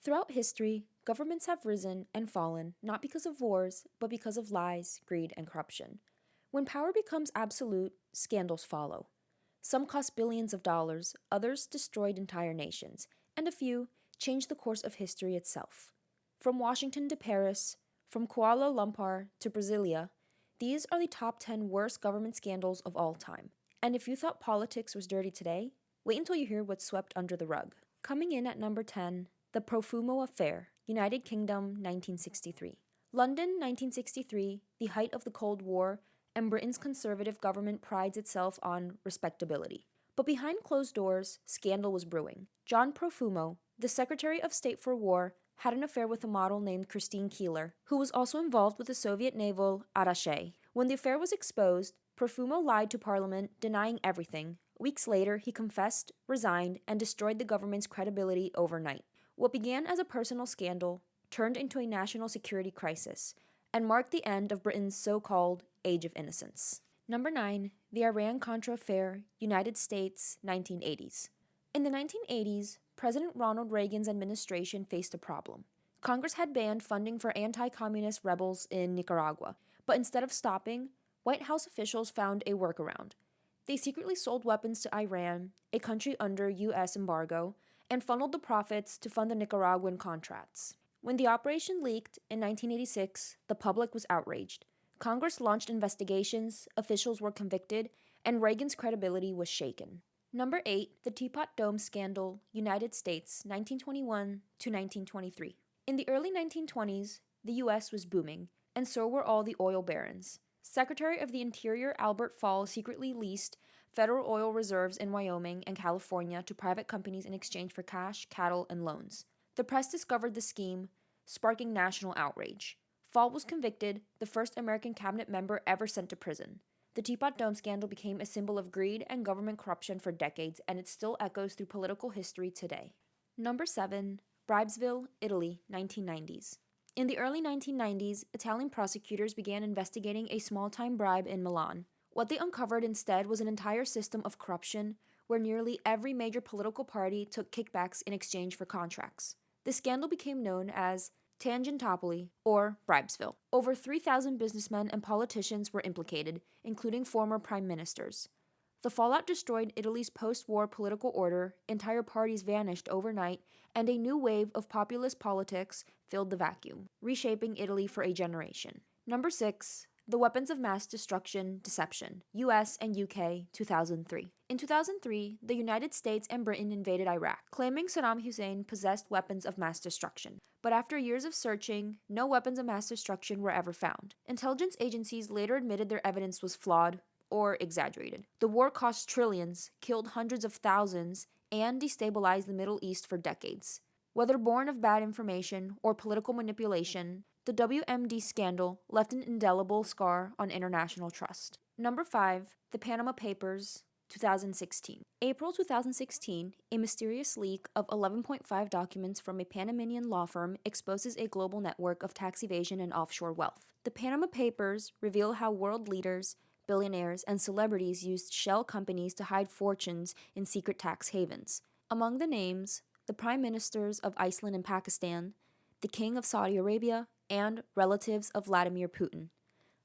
Throughout history, governments have risen and fallen not because of wars, but because of lies, greed, and corruption. When power becomes absolute, scandals follow. Some cost billions of dollars, others destroyed entire nations, and a few changed the course of history itself. From Washington to Paris, from Kuala Lumpur to Brasilia, these are the top 10 worst government scandals of all time. And if you thought politics was dirty today, wait until you hear what's swept under the rug. Coming in at number 10, the Profumo Affair, United Kingdom, 1963. London, 1963, the height of the Cold War, and Britain's conservative government prides itself on respectability. But behind closed doors, scandal was brewing. John Profumo, the Secretary of State for War, had an affair with a model named Christine Keeler, who was also involved with the Soviet naval attaché. When the affair was exposed, Profumo lied to Parliament, denying everything. Weeks later, he confessed, resigned, and destroyed the government's credibility overnight. What began as a personal scandal turned into a national security crisis and marked the end of Britain's so-called Age of Innocence. Number 9, the Iran-Contra Affair, United States, 1980s. In the 1980s, President Ronald Reagan's administration faced a problem. Congress had banned funding for anti-communist rebels in Nicaragua, but instead of stopping, White House officials found a workaround. They secretly sold weapons to Iran, a country under U.S. embargo, and funneled the profits to fund the Nicaraguan Contras. When the operation leaked in 1986, the public was outraged. Congress launched investigations, officials were convicted, and Reagan's credibility was shaken. Number 8, the Teapot Dome Scandal, United States, 1921 to 1923. In the early 1920s, the U.S. was booming, and so were all the oil barons. Secretary of the Interior Albert Fall secretly leased federal oil reserves in Wyoming and California to private companies in exchange for cash, cattle, and loans. The press discovered the scheme, sparking national outrage. Fall was convicted, the first American cabinet member ever sent to prison. The Teapot Dome scandal became a symbol of greed and government corruption for decades, and it still echoes through political history today. Number 7, Bribesville, Italy, 1990s. In the early 1990s, Italian prosecutors began investigating a small-time bribe in Milan. What they uncovered instead was an entire system of corruption where nearly every major political party took kickbacks in exchange for contracts. The scandal became known as Tangentopoli, or Bribesville. Over 3,000 businessmen and politicians were implicated, including former prime ministers. The fallout destroyed Italy's post-war political order, entire parties vanished overnight, and a new wave of populist politics filled the vacuum, reshaping Italy for a generation. Number 6, the Weapons of Mass Destruction Deception, US and UK, 2003. In 2003, the United States and Britain invaded Iraq, claiming Saddam Hussein possessed weapons of mass destruction. But after years of searching, no weapons of mass destruction were ever found. Intelligence agencies later admitted their evidence was flawed or exaggerated. The war cost trillions, killed hundreds of thousands, and destabilized the Middle East for decades. Whether born of bad information or political manipulation, the WMD scandal left an indelible scar on international trust. Number 5, the Panama Papers, 2016. April 2016, a mysterious leak of 11.5 documents from a Panamanian law firm exposes a global network of tax evasion and offshore wealth. The Panama Papers reveal how world leaders, billionaires, and celebrities used shell companies to hide fortunes in secret tax havens. Among the names, the prime ministers of Iceland and Pakistan, the king of Saudi Arabia, and relatives of Vladimir Putin.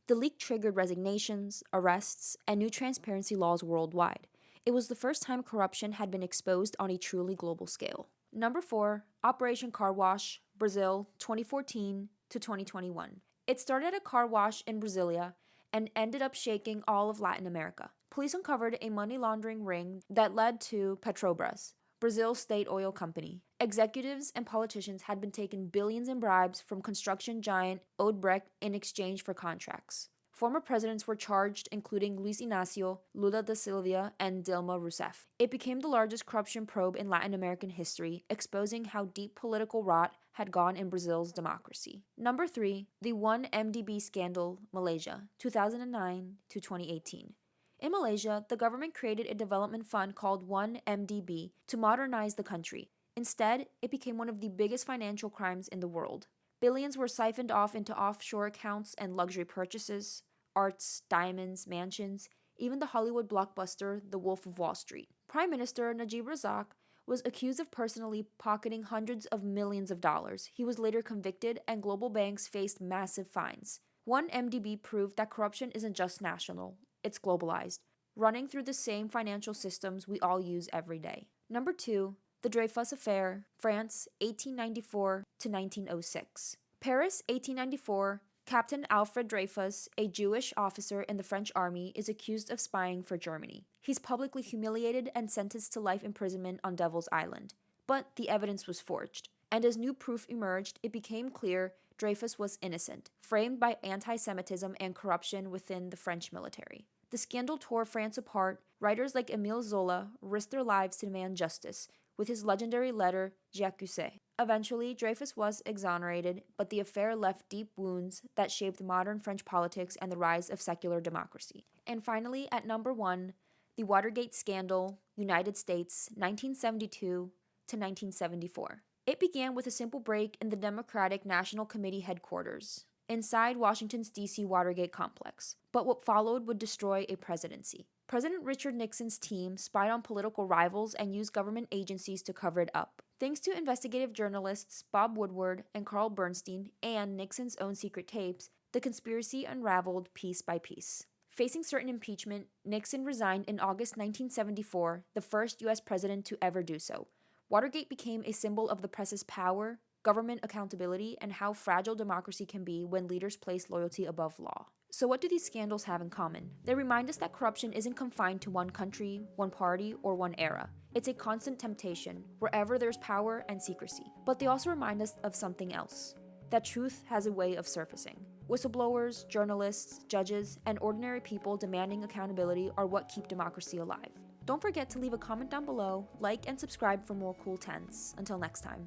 The leak triggered resignations, arrests, and new transparency laws worldwide. It was the first time corruption had been exposed on a truly global scale. Number 4, Operation Car Wash, Brazil, 2014 to 2021. It started at a car wash in Brasilia and ended up shaking all of Latin America. Police uncovered a money laundering ring that led to Petrobras, Brazil's state oil company. Executives and politicians had been taking billions in bribes from construction giant Odebrecht in exchange for contracts. Former presidents were charged, including Luis Inácio Lula da Silva and Dilma Rousseff. It became the largest corruption probe in Latin American history, exposing how deep political rot had gone in Brazil's democracy. Number 3, the 1MDB scandal, Malaysia, 2009 to 2018. In Malaysia, the government created a development fund called 1MDB to modernize the country. Instead, it became one of the biggest financial crimes in the world. Billions were siphoned off into offshore accounts and luxury purchases, arts, diamonds, mansions, even the Hollywood blockbuster The Wolf of Wall Street. Prime Minister Najib Razak was accused of personally pocketing hundreds of millions of dollars. He was later convicted, and global banks faced massive fines. One MDB proved that corruption isn't just national, it's globalized, running through the same financial systems we all use every day. Number 2, the Dreyfus Affair, France, 1894 to 1906. Paris, 1894. Captain Alfred Dreyfus, a Jewish officer in the French army, is accused of spying for Germany. He's publicly humiliated and sentenced to life imprisonment on Devil's Island. But the evidence was forged, and as new proof emerged, it became clear Dreyfus was innocent, framed by anti-Semitism and corruption within the French military. The scandal tore France apart. Writers like Émile Zola risked their lives to demand justice, with his legendary letter, J'accuse. Eventually, Dreyfus was exonerated, but the affair left deep wounds that shaped modern French politics and the rise of secular democracy. And finally, at number 1, the Watergate Scandal, United States, 1972 to 1974. It began with a simple break in the Democratic National Committee headquarters, inside Washington's D.C. Watergate complex. But what followed would destroy a presidency. President Richard Nixon's team spied on political rivals and used government agencies to cover it up. Thanks to investigative journalists Bob Woodward and Carl Bernstein and Nixon's own secret tapes, the conspiracy unraveled piece by piece. Facing certain impeachment, Nixon resigned in August 1974, the first U.S. president to ever do so. Watergate became a symbol of the press's power, government accountability, and how fragile democracy can be when leaders place loyalty above law. So what do these scandals have in common? They remind us that corruption isn't confined to one country, one party, or one era. It's a constant temptation, wherever there's power and secrecy. But they also remind us of something else, that truth has a way of surfacing. Whistleblowers, journalists, judges, and ordinary people demanding accountability are what keep democracy alive. Don't forget to leave a comment down below, like and subscribe for more cool 10s. Until next time.